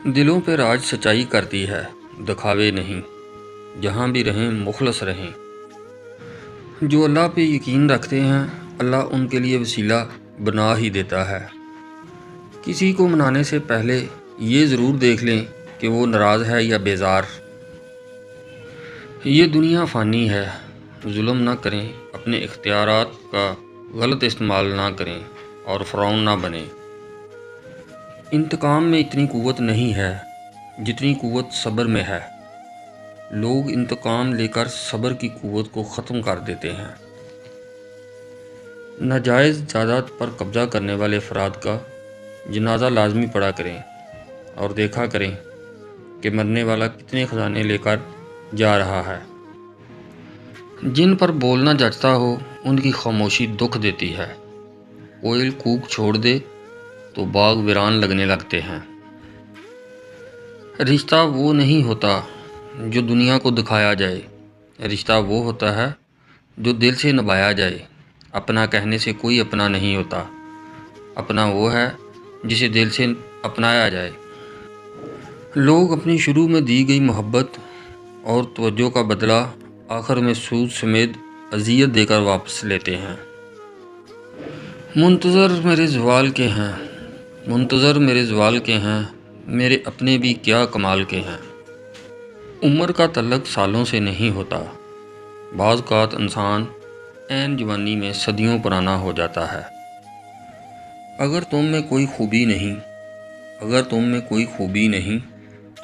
دلوں پہ راج سچائی کرتی ہے، دکھاوے نہیں۔ جہاں بھی رہیں مخلص رہیں۔ جو اللہ پہ یقین رکھتے ہیں، اللہ ان کے لیے وسیلہ بنا ہی دیتا ہے۔ کسی کو منانے سے پہلے یہ ضرور دیکھ لیں کہ وہ ناراض ہے یا بیزار۔ یہ دنیا فانی ہے، ظلم نہ کریں، اپنے اختیارات کا غلط استعمال نہ کریں اور فرعون نہ بنیں۔ انتقام میں اتنی قوت نہیں ہے جتنی قوت صبر میں ہے۔ لوگ انتقام لے کر صبر کی قوت کو ختم کر دیتے ہیں۔ ناجائز جائیداد پر قبضہ کرنے والے افراد کا جنازہ لازمی پڑھا کریں اور دیکھا کریں کہ مرنے والا کتنے خزانے لے کر جا رہا ہے۔ جن پر بولنا جچتا ہو ان کی خاموشی دکھ دیتی ہے۔ کوئل کوک چھوڑ دے تو باغ ویران لگنے لگتے ہیں۔ رشتہ وہ نہیں ہوتا جو دنیا کو دکھایا جائے، رشتہ وہ ہوتا ہے جو دل سے نبھایا جائے۔ اپنا کہنے سے کوئی اپنا نہیں ہوتا، اپنا وہ ہے جسے دل سے اپنایا جائے۔ لوگ اپنی شروع میں دی گئی محبت اور توجہ کا بدلہ آخر میں سود سمیت اذیت دے کر واپس لیتے ہیں۔ منتظر میرے زوال کے ہیں، منتظر میرے زوال کے ہیں، میرے اپنے بھی کیا کمال کے ہیں۔ عمر کا تعلق سالوں سے نہیں ہوتا، بعض اوقات انسان عین جوانی میں صدیوں پرانا ہو جاتا ہے۔ اگر تم میں کوئی خوبی نہیں، اگر تم میں کوئی خوبی نہیں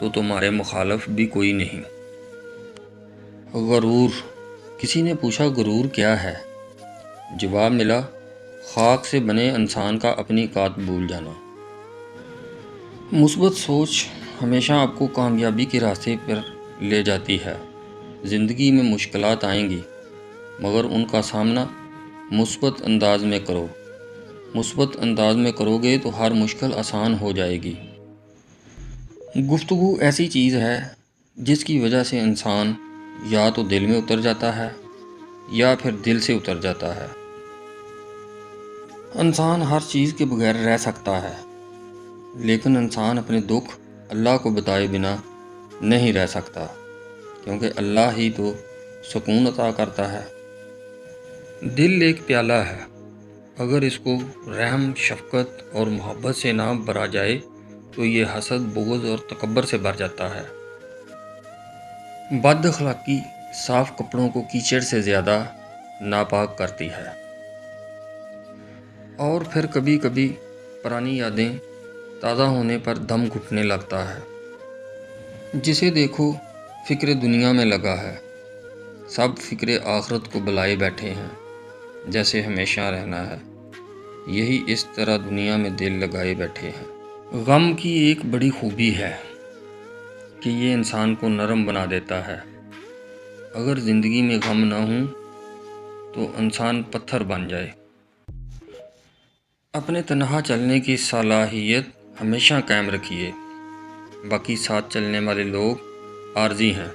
تو تمہارے مخالف بھی کوئی نہیں۔ غرور۔ کسی نے پوچھا غرور کیا ہے؟ جواب ملا، خاک سے بنے انسان کا اپنی کات بھول جانا۔ مثبت سوچ ہمیشہ آپ کو کامیابی کے راستے پر لے جاتی ہے۔ زندگی میں مشکلات آئیں گی، مگر ان کا سامنا مثبت انداز میں کرو۔ مثبت انداز میں کرو گے تو ہر مشکل آسان ہو جائے گی۔ گفتگو ایسی چیز ہے جس کی وجہ سے انسان یا تو دل میں اتر جاتا ہے یا پھر دل سے اتر جاتا ہے۔ انسان ہر چیز کے بغیر رہ سکتا ہے، لیکن انسان اپنے دکھ اللہ کو بتائے بنا نہیں رہ سکتا، کیونکہ اللہ ہی تو سکون عطا کرتا ہے۔ دل ایک پیالہ ہے، اگر اس کو رحم، شفقت اور محبت سے نہ بھرا جائے تو یہ حسد، بغض اور تکبر سے بھر جاتا ہے۔ بد اخلاقی صاف کپڑوں کو کیچڑ سے زیادہ ناپاک کرتی ہے۔ اور پھر کبھی کبھی پرانی یادیں تازہ ہونے پر دم گھٹنے لگتا ہے۔ جسے دیکھو فکر دنیا میں لگا ہے، سب فکر آخرت کو بلائے بیٹھے ہیں، جیسے ہمیشہ رہنا ہے، یہی اس طرح دنیا میں دل لگائے بیٹھے ہیں۔ غم کی ایک بڑی خوبی ہے کہ یہ انسان کو نرم بنا دیتا ہے۔ اگر زندگی میں غم نہ ہوں تو انسان پتھر بن جائے۔ اپنے تنہا چلنے کی صلاحیت ہمیشہ قائم رکھیے، باقی ساتھ چلنے والے لوگ عارضی ہیں۔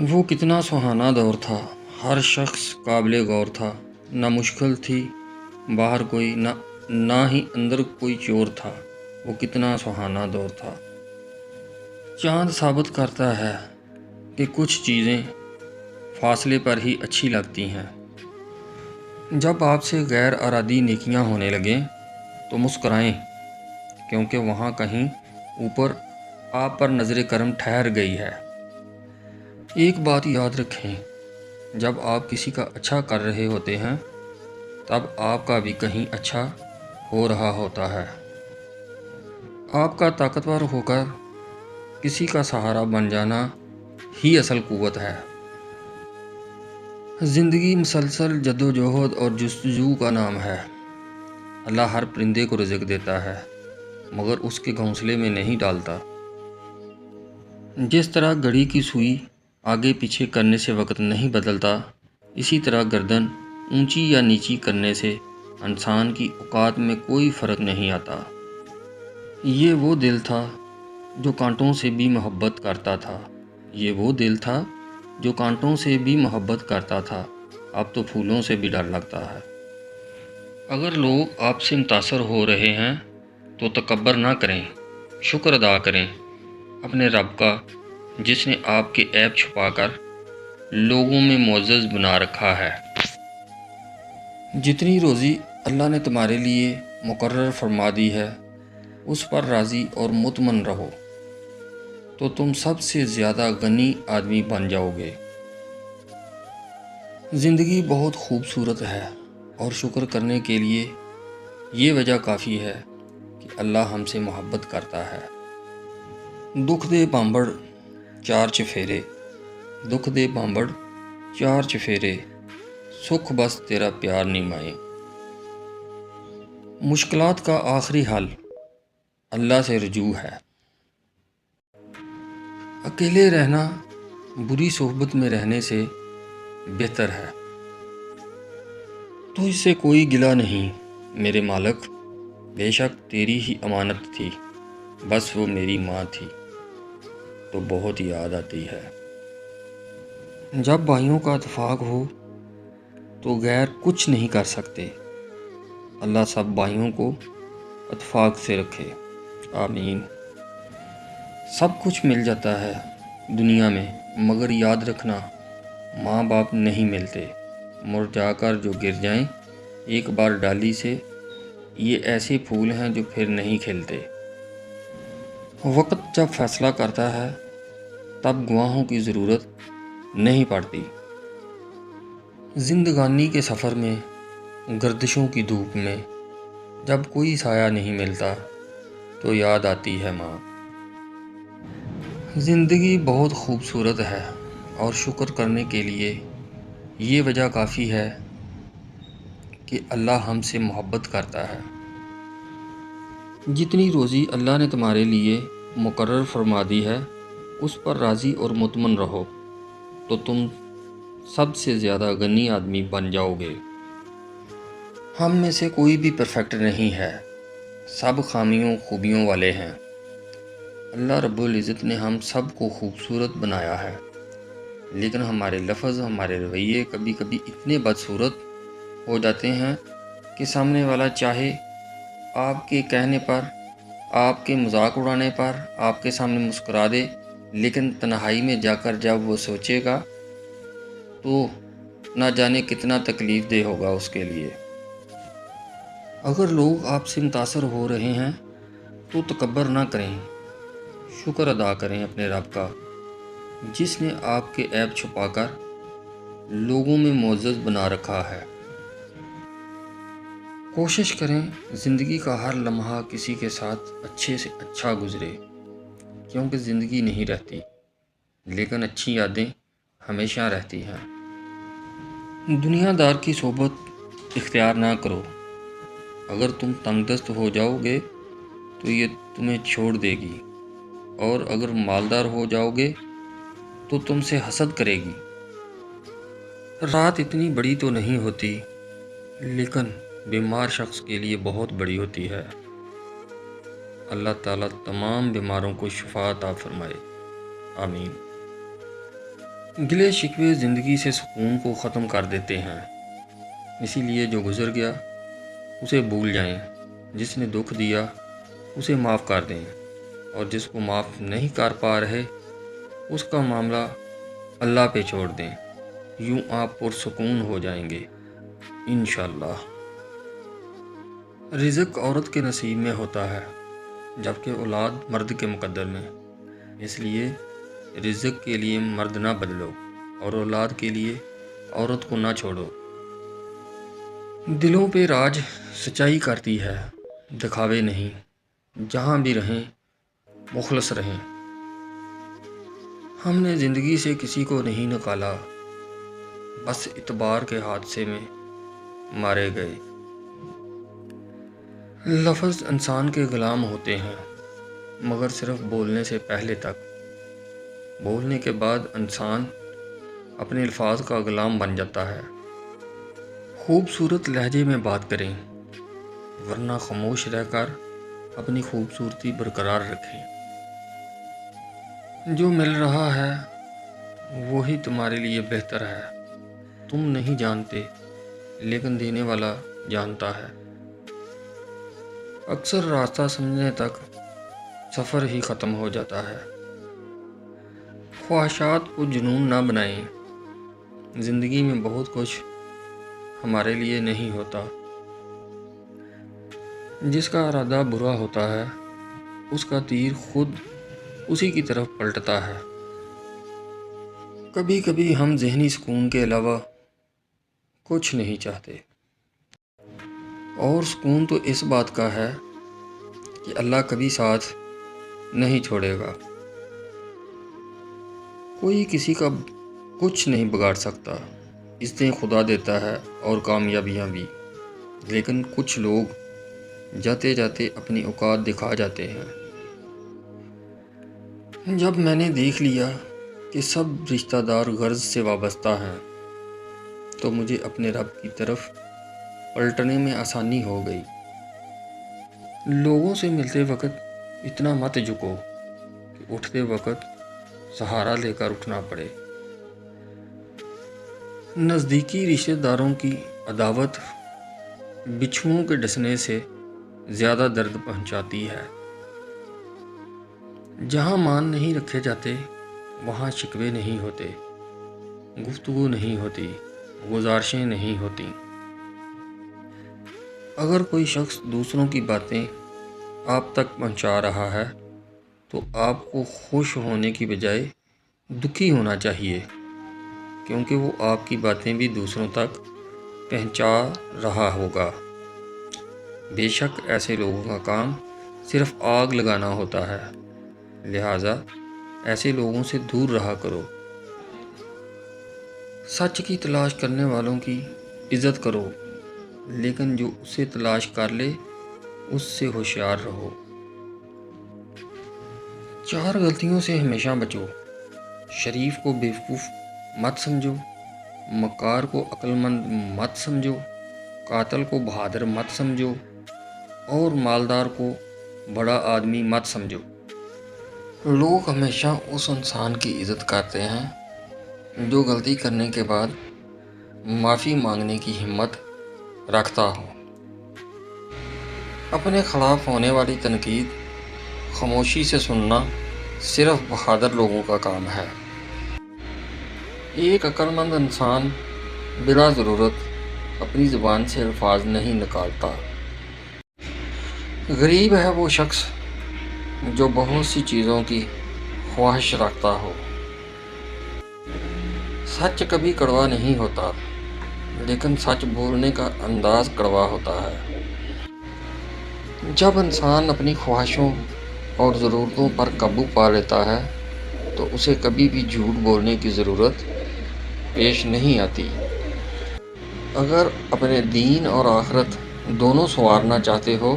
وہ کتنا سہانا دور تھا، ہر شخص قابل غور تھا، نہ مشکل تھی باہر کوئی، نہ ہی اندر کوئی چور تھا۔ وہ کتنا سہانا دور تھا۔ چاند ثابت کرتا ہے کہ کچھ چیزیں فاصلے پر ہی اچھی لگتی ہیں۔ جب آپ سے غیر ارادی نیکیاں ہونے لگیں تو مسکرائیں، کیونکہ وہاں کہیں اوپر آپ پر نظر کرم ٹھہر گئی ہے۔ ایک بات یاد رکھیں، جب آپ کسی کا اچھا کر رہے ہوتے ہیں تب آپ کا بھی کہیں اچھا ہو رہا ہوتا ہے۔ آپ کا طاقتور ہو کر کسی کا سہارا بن جانا ہی اصل قوت ہے۔ زندگی مسلسل جدوجہد اور جستجو کا نام ہے۔ اللہ ہر پرندے کو رزق دیتا ہے، مگر اس کے گھونسلے میں نہیں ڈالتا۔ جس طرح گھڑی کی سوئی آگے پیچھے کرنے سے وقت نہیں بدلتا، اسی طرح گردن اونچی یا نیچی کرنے سے انسان کی اوقات میں کوئی فرق نہیں آتا۔ یہ وہ دل تھا جو کانٹوں سے بھی محبت کرتا تھا، یہ وہ دل تھا جو کانٹوں سے بھی محبت کرتا تھا، اب تو پھولوں سے بھی ڈر لگتا ہے۔ اگر لوگ آپ سے متاثر ہو رہے ہیں تو تکبر نہ کریں، شکر ادا کریں اپنے رب کا جس نے آپ کے عیب چھپا کر لوگوں میں معزز بنا رکھا ہے۔ جتنی روزی اللہ نے تمہارے لیے مقرر فرما دی ہے اس پر راضی اور مطمئن رہو تو تم سب سے زیادہ غنی آدمی بن جاؤ گے۔ زندگی بہت خوبصورت ہے اور شکر کرنے کے لیے یہ وجہ کافی ہے کہ اللہ ہم سے محبت کرتا ہے۔ دکھ دے بامبڑ چار چفیرے، دکھ دے بامبڑ چار چفیرے، سکھ بس تیرا پیار نمائے۔ مشکلات کا آخری حل اللہ سے رجوع ہے۔ اکیلے رہنا بری صحبت میں رہنے سے بہتر ہے۔ تو اس سے کوئی گلہ نہیں میرے مالک، بے شک تیری ہی امانت تھی، بس وہ میری ماں تھی تو بہت یاد آتی ہے۔ جب بھائیوں کا اتفاق ہو تو غیر کچھ نہیں کر سکتے۔ اللہ سب بھائیوں کو اتفاق سے رکھے، آمین۔ سب کچھ مل جاتا ہے دنیا میں، مگر یاد رکھنا ماں باپ نہیں ملتے۔ مرجھا کر جو گر جائیں ایک بار ڈالی سے، یہ ایسے پھول ہیں جو پھر نہیں کھلتے۔ وقت جب فیصلہ کرتا ہے تب گواہوں کی ضرورت نہیں پڑتی۔ زندگانی کے سفر میں، گردشوں کی دھوپ میں جب کوئی سایہ نہیں ملتا تو یاد آتی ہے ماں۔ زندگی بہت خوبصورت ہے اور شکر کرنے کے لیے یہ وجہ کافی ہے کہ اللہ ہم سے محبت کرتا ہے۔ جتنی روزی اللہ نے تمہارے لیے مقرر فرما دی ہے اس پر راضی اور مطمئن رہو تو تم سب سے زیادہ غنی آدمی بن جاؤ گے۔ ہم میں سے کوئی بھی پرفیکٹ نہیں ہے، سب خامیوں خوبیوں والے ہیں۔ اللہ رب العزت نے ہم سب کو خوبصورت بنایا ہے، لیکن ہمارے لفظ، ہمارے رویے کبھی کبھی اتنے بدصورت ہو جاتے ہیں کہ سامنے والا چاہے آپ کے کہنے پر، آپ کے مذاق اڑانے پر آپ کے سامنے مسکرا دے، لیکن تنہائی میں جا کر جب وہ سوچے گا تو نہ جانے کتنا تکلیف دہ ہوگا اس کے لیے۔ اگر لوگ آپ سے متاثر ہو رہے ہیں تو تکبر نہ کریں، شکر ادا کریں اپنے رب کا جس نے آپ کے عیب چھپا کر لوگوں میں معزز بنا رکھا ہے۔ کوشش کریں زندگی کا ہر لمحہ کسی کے ساتھ اچھے سے اچھا گزرے، کیونکہ زندگی نہیں رہتی لیکن اچھی یادیں ہمیشہ رہتی ہیں۔ دنیا دار کی صحبت اختیار نہ کرو، اگر تم تنگ دست ہو جاؤ گے تو یہ تمہیں چھوڑ دے گی، اور اگر مالدار ہو جاؤ گے تو تم سے حسد کرے گی۔ رات اتنی بڑی تو نہیں ہوتی لیکن بیمار شخص کے لیے بہت بڑی ہوتی ہے۔ اللہ تعالیٰ تمام بیماروں کو شفا عطا فرمائے، آمین۔ گلے شکوے زندگی سے سکون کو ختم کر دیتے ہیں، اسی لیے جو گزر گیا اسے بھول جائیں، جس نے دکھ دیا اسے معاف کر دیں، اور جس کو معاف نہیں کر پا رہے اس کا معاملہ اللہ پہ چھوڑ دیں، یوں آپ پرسکون ہو جائیں گے انشاءاللہ۔ رزق عورت کے نصیب میں ہوتا ہے جبکہ اولاد مرد کے مقدر میں، اس لیے رزق کے لیے مرد نہ بدلو اور اولاد کے لیے عورت کو نہ چھوڑو۔ دلوں پہ راج سچائی کرتی ہے، دکھاوے نہیں، جہاں بھی رہیں مخلص رہیں۔ ہم نے زندگی سے کسی کو نہیں نکالا، بس اعتبار کے حادثے میں مارے گئے۔ لفظ انسان کے غلام ہوتے ہیں مگر صرف بولنے سے پہلے تک، بولنے کے بعد انسان اپنے الفاظ کا غلام بن جاتا ہے۔ خوبصورت لہجے میں بات کریں ورنہ خاموش رہ کر اپنی خوبصورتی برقرار رکھیں۔ جو مل رہا ہے وہی تمہارے لیے بہتر ہے، تم نہیں جانتے لیکن دینے والا جانتا ہے۔ اکثر راستہ سمجھنے تک سفر ہی ختم ہو جاتا ہے۔ خواہشات کو جنون نہ بنائیں۔ زندگی میں بہت کچھ ہمارے لیے نہیں ہوتا۔ جس کا ارادہ برا ہوتا ہے اس کا تیر خود اسی کی طرف پلٹتا ہے۔ کبھی کبھی ہم ذہنی سکون کے علاوہ کچھ نہیں چاہتے، اور سکون تو اس بات کا ہے کہ اللہ کبھی ساتھ نہیں چھوڑے گا۔ کوئی کسی کا کچھ نہیں بگاڑ سکتا، عزتیں خدا دیتا ہے اور کامیابیاں بھی، لیکن کچھ لوگ جاتے جاتے اپنی اوقات دکھا جاتے ہیں۔ جب میں نے دیکھ لیا کہ سب رشتہ دار غرض سے وابستہ ہیں تو مجھے اپنے رب کی طرف پلٹنے میں آسانی ہو گئی۔ لوگوں سے ملتے وقت اتنا مت جھکو کہ اٹھتے وقت سہارا لے کر اٹھنا پڑے۔ نزدیکی رشتہ داروں کی عداوت بچھوؤں کے ڈسنے سے زیادہ درد پہنچاتی ہے۔ جہاں مان نہیں رکھے جاتے وہاں شکوے نہیں ہوتے، گفتگو نہیں ہوتی، گزارشیں نہیں ہوتی۔ اگر کوئی شخص دوسروں کی باتیں آپ تک پہنچا رہا ہے تو آپ کو خوش ہونے کی بجائے دکھی ہونا چاہیے، کیونکہ وہ آپ کی باتیں بھی دوسروں تک پہنچا رہا ہوگا۔ بے شک ایسے لوگوں کا کام صرف آگ لگانا ہوتا ہے، لہٰذا ایسے لوگوں سے دور رہا کرو۔ سچ کی تلاش کرنے والوں کی عزت کرو، لیکن جو اسے تلاش کر لے اس سے ہوشیار رہو۔ 4 غلطیوں سے ہمیشہ بچو۔ شریف کو بیوقوف مت سمجھو، مکار کو عقل مند مت سمجھو، قاتل کو بہادر مت سمجھو، اور مالدار کو بڑا آدمی مت سمجھو۔ لوگ ہمیشہ اس انسان کی عزت کرتے ہیں جو غلطی کرنے کے بعد معافی مانگنے کی ہمت رکھتا ہو۔ اپنے خلاف ہونے والی تنقید خاموشی سے سننا صرف بہادر لوگوں کا کام ہے۔ ایک عقل مند انسان بلا ضرورت اپنی زبان سے الفاظ نہیں نکالتا۔ غریب ہے وہ شخص جو بہت سی چیزوں کی خواہش رکھتا ہو۔ سچ کبھی کڑوا نہیں ہوتا، لیکن سچ بولنے کا انداز کڑوا ہوتا ہے۔ جب انسان اپنی خواہشوں اور ضرورتوں پر قابو پا لیتا ہے تو اسے کبھی بھی جھوٹ بولنے کی ضرورت پیش نہیں آتی۔ اگر اپنے دین اور آخرت دونوں سنوارنا چاہتے ہو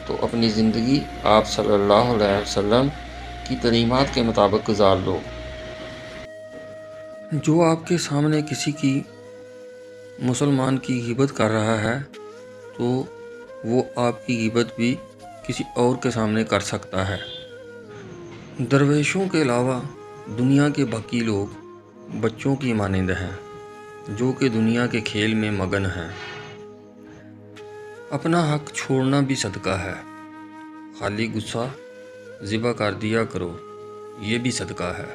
تو اپنی زندگی آپ صلی اللہ علیہ وسلم کی تعلیمات کے مطابق گزار لو۔ جو آپ کے سامنے کسی کی مسلمان کی غیبت کر رہا ہے تو وہ آپ کی غیبت بھی کسی اور کے سامنے کر سکتا ہے۔ درویشوں کے علاوہ دنیا کے باقی لوگ بچوں کی مانند ہیں جو کہ دنیا کے کھیل میں مگن ہیں۔ اپنا حق چھوڑنا بھی صدقہ ہے۔ خالی غصہ ذبح کر دیا کرو، یہ بھی صدقہ ہے۔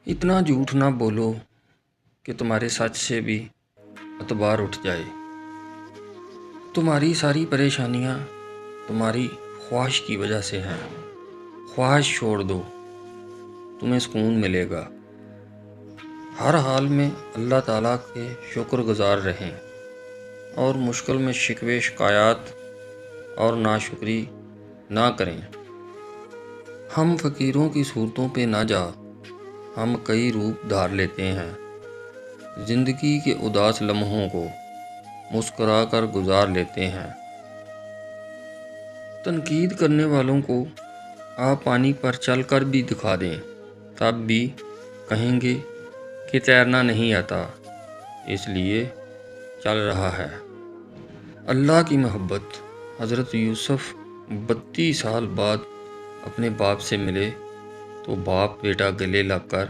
اتنا جھوٹ نہ بولو کہ تمہارے سچ سے بھی اعتبار اٹھ جائے۔ تمہاری ساری پریشانیاں تمہاری خواہش کی وجہ سے ہیں۔ خواہش چھوڑ دو، تمہیں سکون ملے گا۔ ہر حال میں اللہ تعالیٰ کے شکر گزار رہیں اور مشکل میں شکوے شکایات اور ناشکری نہ کریں۔ ہم فقیروں کی صورتوں پہ نہ جا، ہم کئی روپ دھار لیتے ہیں۔ زندگی کے اداس لمحوں کو مسکرا کر گزار لیتے ہیں۔ تنقید کرنے والوں کو آپ پانی پر چل کر بھی دکھا دیں، تب بھی کہیں گے کہ تیرنا نہیں آتا، اس لیے چل رہا ہے۔ اللہ کی محبت۔ حضرت یوسف 32 سال بعد اپنے باپ سے ملے تو باپ بیٹا گلے لگ کر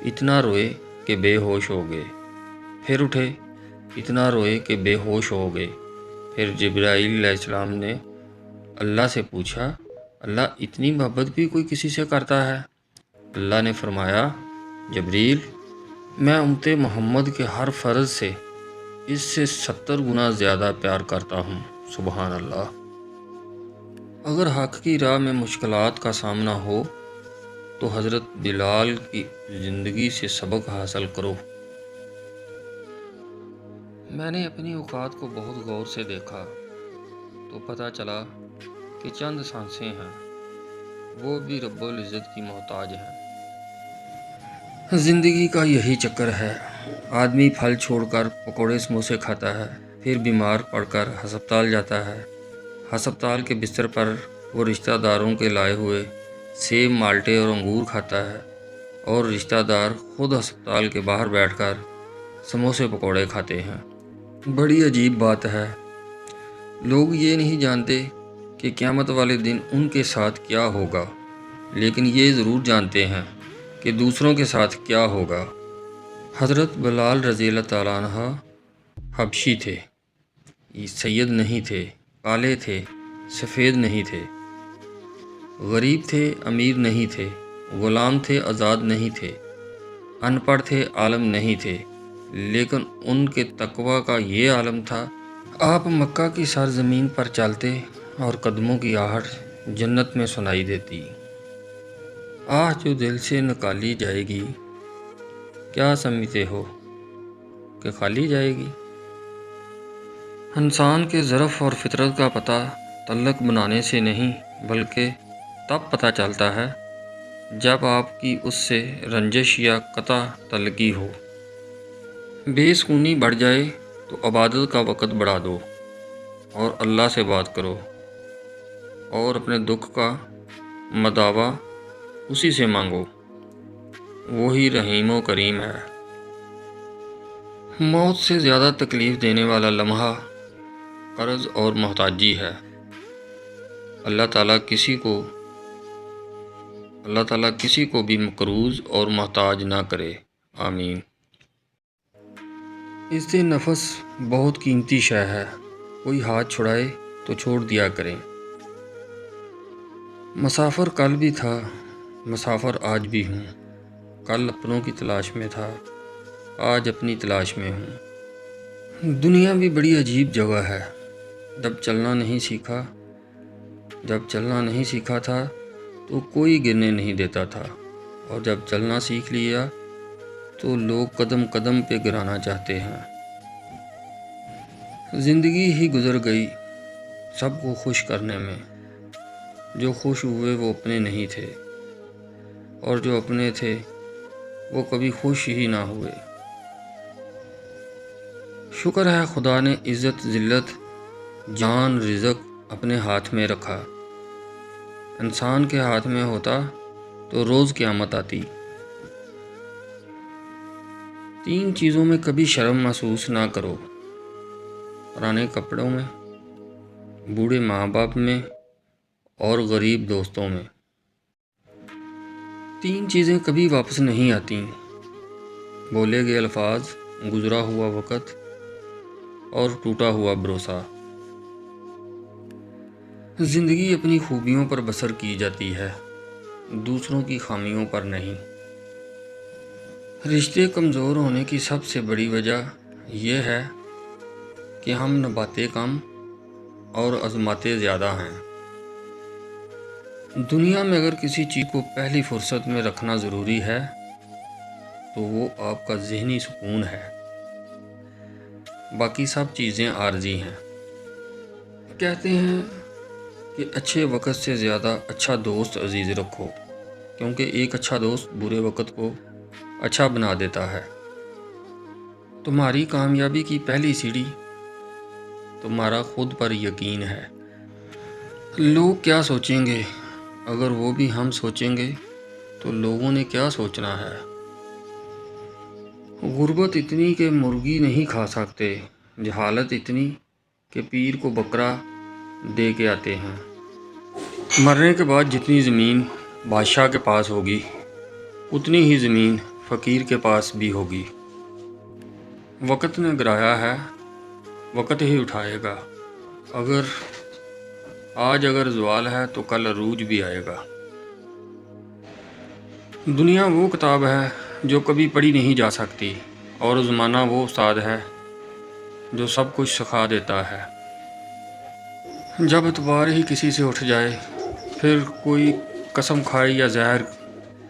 اتنا روئے کہ بے ہوش ہو گئے، پھر اٹھے، اتنا روئے کہ بے ہوش ہو گئے۔ پھر جبرائیل علیہ السلام نے اللہ سے پوچھا اللہ اتنی محبت بھی کوئی کسی سے کرتا ہے؟ اللہ نے فرمایا، جبریل، میں امت محمد کے ہر فرض سے اس سے 70 گنا زیادہ پیار کرتا ہوں۔ سبحان اللہ۔ اگر حق کی راہ میں مشکلات کا سامنا ہو تو حضرت بلال کی زندگی سے سبق حاصل کرو۔ میں نے اپنی اوقات کو بہت غور سے دیکھا تو پتہ چلا کہ چند سانسیں ہیں، وہ بھی رب العزت کی محتاج ہیں۔ زندگی کا یہی چکر ہے، آدمی پھل چھوڑ کر پکوڑے سموسے کھاتا ہے، پھر بیمار پڑ کر ہسپتال جاتا ہے۔ ہسپتال کے بستر پر وہ رشتہ داروں کے لائے ہوئے سیب، مالٹے اور انگور کھاتا ہے، اور رشتہ دار خود ہسپتال کے باہر بیٹھ کر سموسے پکوڑے کھاتے ہیں۔ بڑی عجیب بات ہے، لوگ یہ نہیں جانتے کہ قیامت والے دن ان کے ساتھ کیا ہوگا، لیکن یہ ضرور جانتے ہیں کہ دوسروں کے ساتھ کیا ہوگا۔ حضرت بلال رضی اللہ تعالیٰ عنہ حبشی تھے، سید نہیں تھے، کالے تھے، سفید نہیں تھے، غریب تھے، امیر نہیں تھے، غلام تھے، آزاد نہیں تھے، ان پڑھ تھے، عالم نہیں تھے، لیکن ان کے تقوی کا یہ عالم تھا۔ آپ مکہ کی سرزمین پر چلتے اور قدموں کی آہٹ جنت میں سنائی دیتی۔ آہ جو دل سے نکالی جائے گی، کیا سمجھتے ہو کہ خالی جائے گی؟ انسان کے ظرف اور فطرت کا پتہ تعلق بنانے سے نہیں بلکہ تب پتہ چلتا ہے جب آپ کی اس سے رنجش یا قطع تعلقی ہو۔ بے سکونی بڑھ جائے تو عبادت کا وقت بڑھا دو اور اللہ سے بات کرو، اور اپنے دکھ کا مداوا اسی سے مانگو، وہی رحیم و کریم ہے۔ موت سے زیادہ تکلیف دینے والا لمحہ قرض اور محتاجی ہے۔ اللہ تعالیٰ کسی کو بھی مقروض اور محتاج نہ کرے، آمین۔ اس سے نفس بہت قیمتی شے ہے، کوئی ہاتھ چھڑائے تو چھوڑ دیا کریں۔ مسافر کل بھی تھا، مسافر آج بھی ہوں، کل اپنوں کی تلاش میں تھا، آج اپنی تلاش میں ہوں۔ دنیا بھی بڑی عجیب جگہ ہے۔ جب چلنا نہیں سیکھا تھا تو کوئی گرنے نہیں دیتا تھا، اور جب چلنا سیکھ لیا تو لوگ قدم قدم پہ گرانا چاہتے ہیں۔ زندگی ہی گزر گئی سب کو خوش کرنے میں، جو خوش ہوئے وہ اپنے نہیں تھے، اور جو اپنے تھے وہ کبھی خوش ہی نہ ہوئے۔ شکر ہے خدا نے عزت، ذلت، جان، رزق اپنے ہاتھ میں رکھا۔ انسان کے ہاتھ میں ہوتا تو روز قیامت آتی۔ 3 چیزوں میں کبھی شرم محسوس نہ کرو: پرانے کپڑوں میں، بوڑھے ماں باپ میں، اور غریب دوستوں میں۔ 3 چیزیں کبھی واپس نہیں آتیں: بولے گئے الفاظ، گزرا ہوا وقت، اور ٹوٹا ہوا بھروسہ۔ زندگی اپنی خوبیوں پر بسر کی جاتی ہے، دوسروں کی خامیوں پر نہیں۔ رشتے کمزور ہونے کی سب سے بڑی وجہ یہ ہے کہ ہم نبھاتے کم اور آزماتے زیادہ ہیں۔ دنیا میں اگر کسی چیز کو پہلی فرصت میں رکھنا ضروری ہے تو وہ آپ کا ذہنی سکون ہے، باقی سب چیزیں عارضی ہیں۔ کہتے ہیں کہ اچھے وقت سے زیادہ اچھا دوست عزیز رکھو، کیونکہ ایک اچھا دوست برے وقت کو اچھا بنا دیتا ہے۔ تمہاری کامیابی کی پہلی سیڑھی تمہارا خود پر یقین ہے۔ لوگ کیا سوچیں گے؟ اگر وہ بھی ہم سوچیں گے تو لوگوں نے کیا سوچنا ہے؟ غربت اتنی کہ مرغی نہیں کھا سکتے، جہالت اتنی کہ پیر کو بکرا دے کے آتے ہیں۔ مرنے کے بعد جتنی زمین بادشاہ کے پاس ہوگی اتنی ہی زمین فقیر کے پاس بھی ہوگی۔ وقت نے گرایا ہے، وقت ہی اٹھائے گا۔ اگر آج اگر زوال ہے تو کل عروج بھی آئے گا۔ دنیا وہ کتاب ہے جو کبھی پڑھی نہیں جا سکتی، اور زمانہ وہ استاد ہے جو سب کچھ سکھا دیتا ہے۔ جب اعتبار ہی کسی سے اٹھ جائے، پھر کوئی قسم کھائے یا زہر،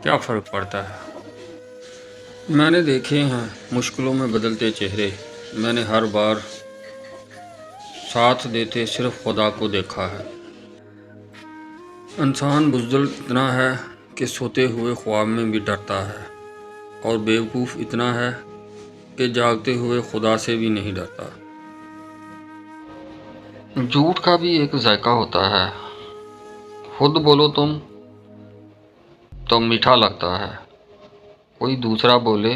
کیا فرق پڑتا ہے؟ میں نے دیکھے ہیں مشکلوں میں بدلتے چہرے، میں نے ہر بار ساتھ دیتے صرف خدا کو دیکھا ہے۔ انسان بزدل اتنا ہے کہ سوتے ہوئے خواب میں بھی ڈرتا ہے، اور بیوقوف اتنا ہے کہ جاگتے ہوئے خدا سے بھی نہیں ڈرتا۔ جھوٹ کا بھی ایک ذائقہ ہوتا ہے، خود بولو تم تو میٹھا لگتا ہے، کوئی دوسرا بولے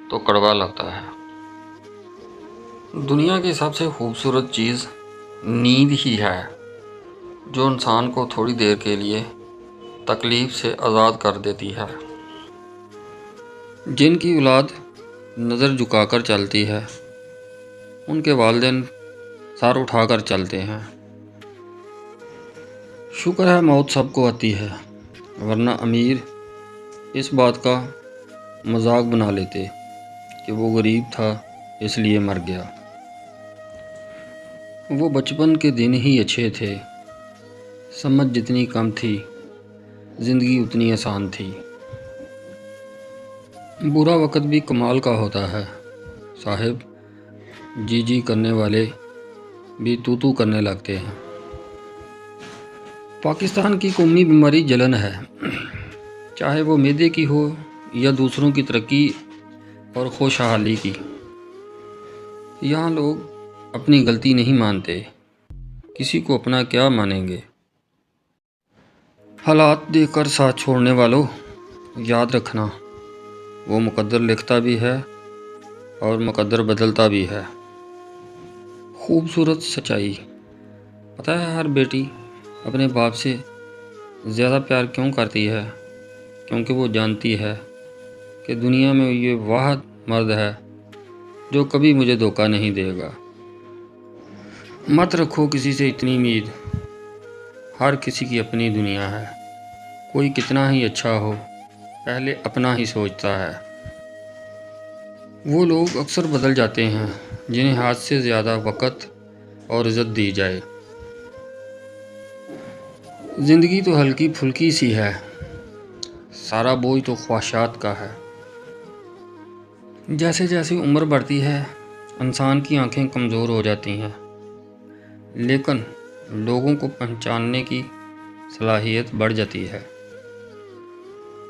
تو کڑوا لگتا ہے۔ دنیا کی سب سے خوبصورت چیز نیند ہی ہے، جو انسان کو تھوڑی دیر کے لیے تکلیف سے آزاد کر دیتی ہے۔ جن کی اولاد نظر جھکا کر چلتی ہے، ان کے والدین سر اٹھا کر چلتے ہیں۔ شکر ہے موت سب کو آتی ہے، ورنہ امیر اس بات کا مذاق بنا لیتے کہ وہ غریب تھا اس لیے مر گیا۔ وہ بچپن کے دن ہی اچھے تھے، سمجھ جتنی کم تھی، زندگی اتنی آسان تھی۔ برا وقت بھی کمال کا ہوتا ہے صاحب، جی جی کرنے والے بھی تو تو کرنے لگتے ہیں۔ پاکستان کی قومی بیماری جلن ہے، چاہے وہ معدے کی ہو یا دوسروں کی ترقی اور خوشحالی کی۔ یہاں لوگ اپنی غلطی نہیں مانتے، کسی کو اپنا کیا مانیں گے۔ حالات دیکھ کر ساتھ چھوڑنے والوں، یاد رکھنا وہ مقدر لکھتا بھی ہے اور مقدر بدلتا بھی ہے۔ خوبصورت سچائی، پتہ ہے ہر بیٹی اپنے باپ سے زیادہ پیار کیوں کرتی ہے؟ کیونکہ وہ جانتی ہے کہ دنیا میں یہ واحد مرد ہے جو کبھی مجھے دھوکہ نہیں دے گا۔ مت رکھو کسی سے اتنی امید، ہر کسی کی اپنی دنیا ہے، کوئی کتنا ہی اچھا ہو پہلے اپنا ہی سوچتا ہے۔ وہ لوگ اکثر بدل جاتے ہیں جنہیں حد سے زیادہ وقت اور عزت دی جائے۔ زندگی تو ہلکی پھلکی سی ہے، سارا بوجھ تو خواہشات کا ہے۔ جیسے جیسے عمر بڑھتی ہے، انسان کی آنکھیں کمزور ہو جاتی ہیں، لیکن لوگوں کو پہچاننے کی صلاحیت بڑھ جاتی ہے۔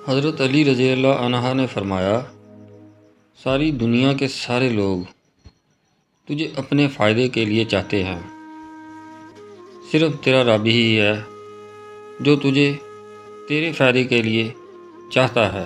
حضرت علی رضی اللہ عنہ نے فرمایا، ساری دنیا کے سارے لوگ تجھے اپنے فائدے کے لیے چاہتے ہیں، صرف تیرا رب ہی ہے جو تجھے تیرے فائدے کے لیے چاہتا ہے۔